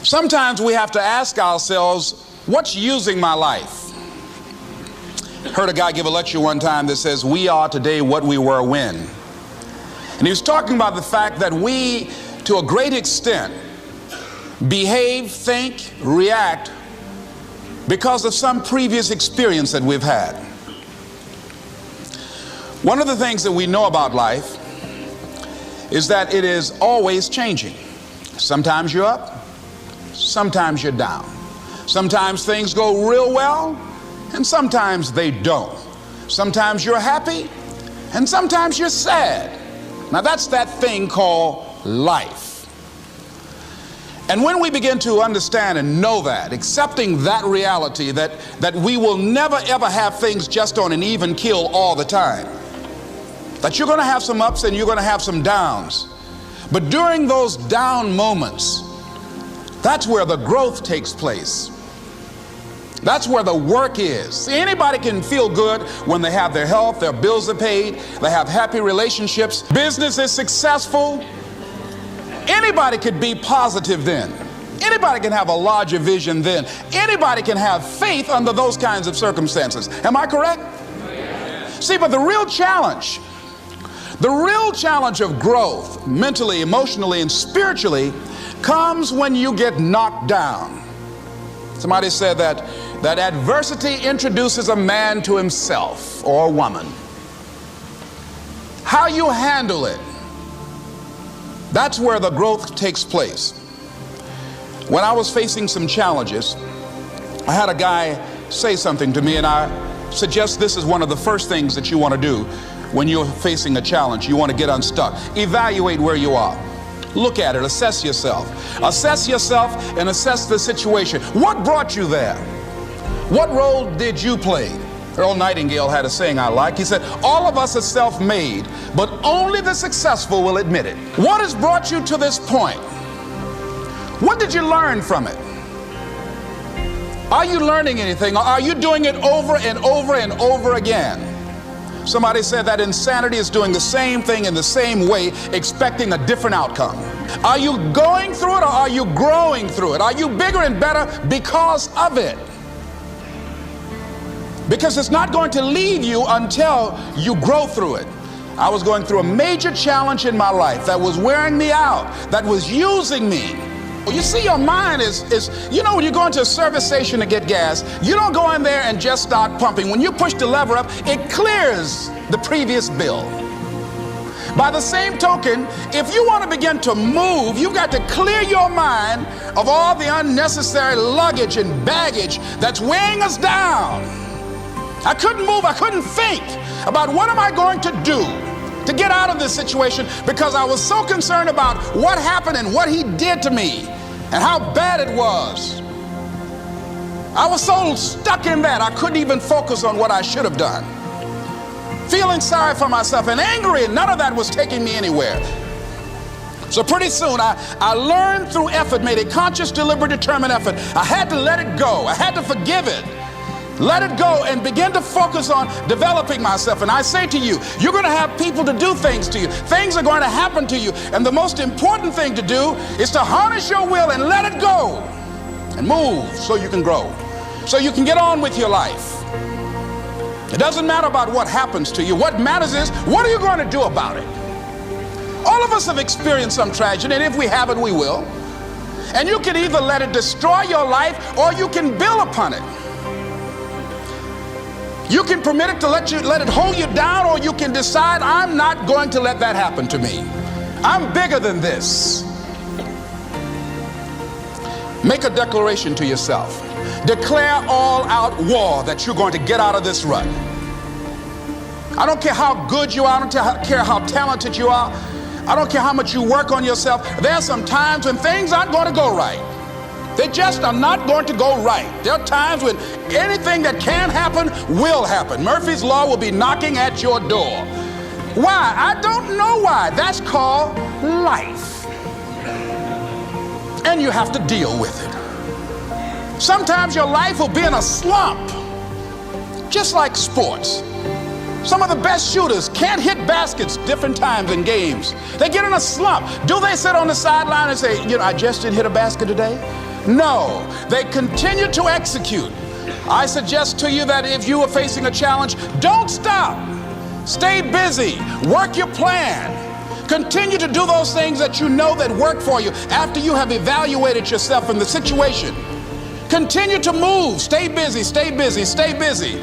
Sometimes we have to ask ourselves, what's using my life? Heard a guy give a lecture one time that says, we are today what we were when. And he was talking about the fact that we, to a great extent, behave, think, react because of some previous experience that we've had. One of the things that we know about life is that it is always changing. Sometimes you're up, sometimes you're down. Sometimes things go real well, and sometimes they don't. Sometimes you're happy, and sometimes you're sad. Now that's that thing called life. And when we begin to understand and know that, accepting that reality that we will never ever have things just on an even keel all the time, that you're going to have some ups and you're going to have some downs, but during those down moments, that's where the growth takes place. That's where the work is. See, anybody can feel good when they have their health, their bills are paid, they have happy relationships, business is successful. Anybody could be positive then. Anybody can have a larger vision then. Anybody can have faith under those kinds of circumstances. Am I correct? See, but the real challenge of growth, mentally, emotionally, and spiritually, comes when you get knocked down. Somebody said that adversity introduces a man to himself or a woman. How you handle it, that's where the growth takes place. When I was facing some challenges, I had a guy say something to me, and I suggest this is one of the first things that you want to do when you're facing a challenge. You want to get unstuck. Evaluate where you are. Look at it, assess yourself. Assess yourself and assess the situation. What brought you there? What role did you play? Earl Nightingale had a saying I like. He said, all of us are self-made, but only the successful will admit it. What has brought you to this point? What did you learn from it? Are you learning anything, or are you doing it over and over and over again? Somebody said that insanity is doing the same thing in the same way, expecting a different outcome. Are you going through it, or are you growing through it? Are you bigger and better because of it? Because it's not going to leave you until you grow through it. I was going through a major challenge in my life that was wearing me out, that was using me. You see, your mind is you know, when you go into a service station to get gas, you don't go in there and just start pumping. When you push the lever up, it clears the previous bill. By the same token, if you want to begin to move, you've got to clear your mind of all the unnecessary luggage and baggage that's weighing us down. I couldn't move, I couldn't think about what am I going to do to get out of this situation, because I was so concerned about what happened and what he did to me and how bad it was. I was so stuck in that I couldn't even focus on what I should have done. Feeling sorry for myself and angry, and none of that was taking me anywhere. So pretty soon I learned through effort, made a conscious, deliberate, determined effort. I had to let it go. I had to forgive it. Let it go and begin to focus on developing myself. And I say to you, you're going to have people to do things to you. Things are going to happen to you. And the most important thing to do is to harness your will and let it go and move so you can grow, so you can get on with your life. It doesn't matter about what happens to you. What matters is, what are you going to do about it? All of us have experienced some tragedy, and if we haven't, we will. And you can either let it destroy your life, or you can build upon it. You can permit it to let it hold you down, or you can decide, I'm not going to let that happen to me. I'm bigger than this. Make a declaration to yourself. Declare all out war that you're going to get out of this rut. I don't care how good you are. I don't care how talented you are. I don't care how much you work on yourself. There are some times when things aren't going to go right. They just are not going to go right. There are times when anything that can happen will happen. Murphy's Law will be knocking at your door. Why? I don't know why. That's called life. And you have to deal with it. Sometimes your life will be in a slump, just like sports. Some of the best shooters can't hit baskets different times in games. They get in a slump. Do they sit on the sideline and say, you know, I just didn't hit a basket today? No, they continue to execute. I suggest to you that if you are facing a challenge, don't stop. Stay busy. Work your plan. Continue to do those things that you know that work for you after you have evaluated yourself in the situation. Continue to move. Stay busy, stay busy, stay busy.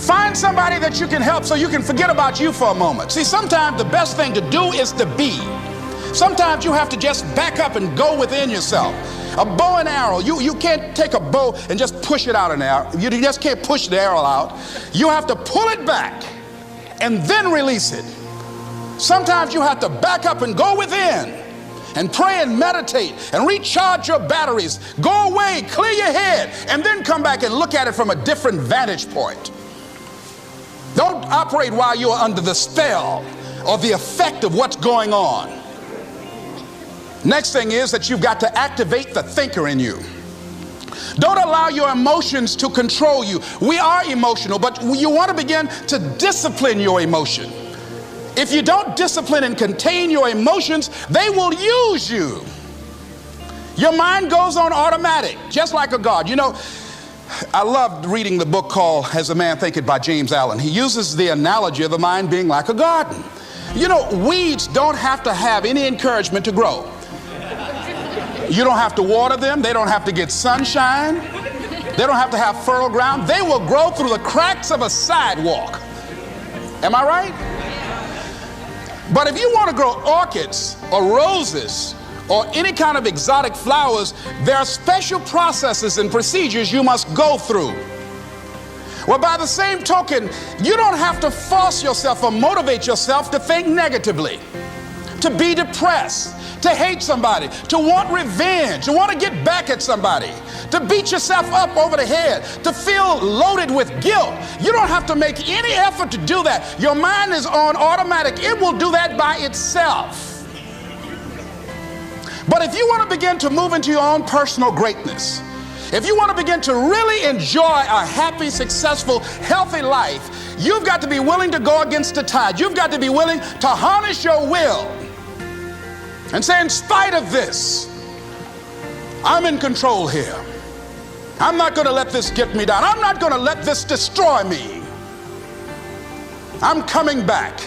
Find somebody that you can help so you can forget about you for a moment. See, sometimes the best thing to do is to be. Sometimes you have to just back up and go within yourself. A bow and arrow, you can't take a bow and just push it out in the arrow. You just can't push the arrow out. You have to pull it back and then release it. Sometimes you have to back up and go within and pray and meditate and recharge your batteries. Go away, clear your head, and then come back and look at it from a different vantage point. Don't operate while you're under the spell or the effect of what's going on. Next thing is that you've got to activate the thinker in you. Don't allow your emotions to control you. We are emotional, but you want to begin to discipline your emotion. If you don't discipline and contain your emotions, they will use you. Your mind goes on automatic, just like a guard. You know, I loved reading the book called As a Man Thinketh by James Allen. He uses the analogy of the mind being like a garden. You know, weeds don't have to have any encouragement to grow. You don't have to water them. They don't have to get sunshine. They don't have to have fertile ground. They will grow through the cracks of a sidewalk. Am I right? But if you want to grow orchids or roses or any kind of exotic flowers, there are special processes and procedures you must go through. Well, by the same token, you don't have to force yourself or motivate yourself to think negatively, to be depressed, to hate somebody, to want revenge, to want to get back at somebody, to beat yourself up over the head, to feel loaded with guilt. You don't have to make any effort to do that. Your mind is on automatic. It will do that by itself. But if you want to begin to move into your own personal greatness, if you want to begin to really enjoy a happy, successful, healthy life, you've got to be willing to go against the tide. You've got to be willing to harness your will and say, in spite of this, I'm in control here. I'm not going to let this get me down. I'm not going to let this destroy me. I'm coming back,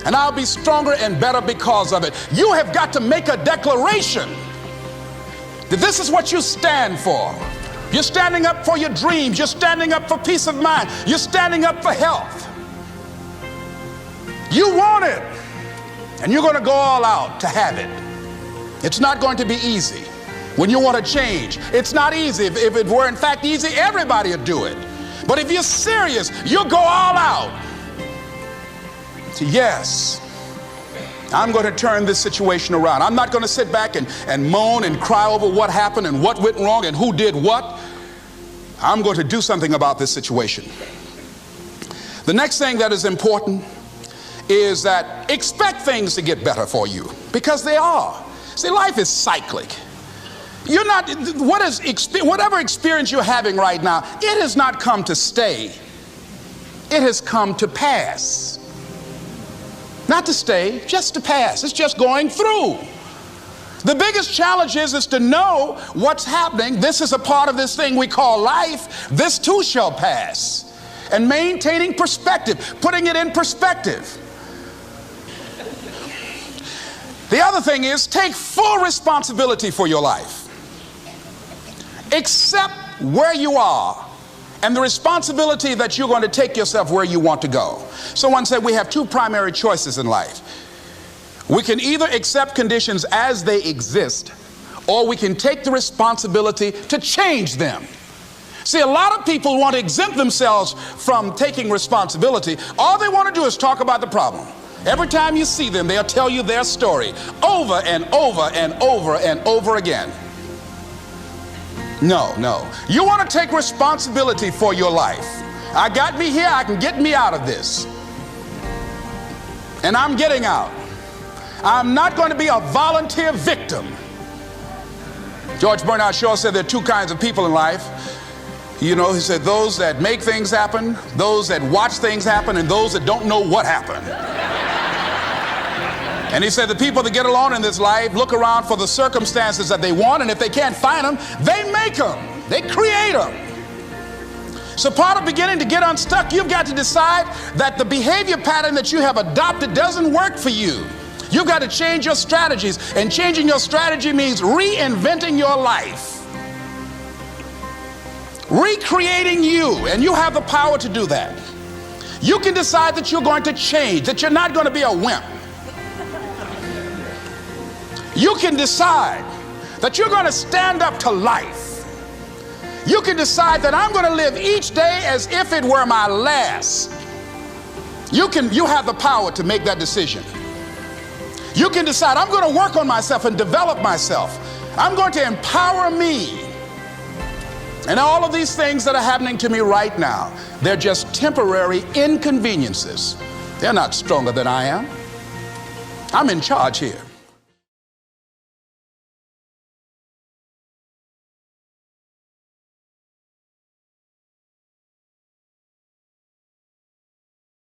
and I'll be stronger and better because of it. You have got to make a declaration that this is what you stand for. You're standing up for your dreams. You're standing up for peace of mind. You're standing up for health. You want it, and you're going to go all out to have it. It's not going to be easy. When you want to change, it's not easy. If it were in fact easy, everybody would do it. But if you're serious, you'll go all out. So yes, I'm going to turn this situation around. I'm not going to sit back and moan and cry over what happened and what went wrong and who did what. I'm going to do something about this situation. The next thing that is important is that expect things to get better for you, because they are. See, life is cyclic. You're not, whatever experience you're having right now, it has not come to stay. It has come to pass. Not to stay, just to pass. It's just going through. The biggest challenge is to know what's happening. This is a part of this thing we call life. This too shall pass. And maintaining perspective, putting it in perspective. The other thing is take full responsibility for your life. Accept where you are and the responsibility that you're going to take yourself where you want to go. Someone said we have two primary choices in life. We can either accept conditions as they exist, or we can take the responsibility to change them. See, a lot of people want to exempt themselves from taking responsibility. All they want to do is talk about the problem. Every time you see them, they'll tell you their story over and over and over and over again. No. You want to take responsibility for your life. I got me here, I can get me out of this. And I'm getting out. I'm not going to be a volunteer victim. George Bernard Shaw said there are two kinds of people in life. You know, he said those that make things happen, those that watch things happen, and those that don't know what happened. And he said the people that get along in this life look around for the circumstances that they want, and if they can't find them, they make them. They create them. So part of beginning to get unstuck, you've got to decide that the behavior pattern that you have adopted doesn't work for you. You've got to change your strategies, and changing your strategy means reinventing your life, recreating you, and you have the power to do that. You can decide that you're going to change, that you're not going to be a wimp. You can decide that you're going to stand up to life. You can decide that I'm going to live each day as if it were my last. You have the power to make that decision. You can decide I'm going to work on myself and develop myself. I'm going to empower me. And all of these things that are happening to me right now, they're just temporary inconveniences. They're not stronger than I am. I'm in charge here.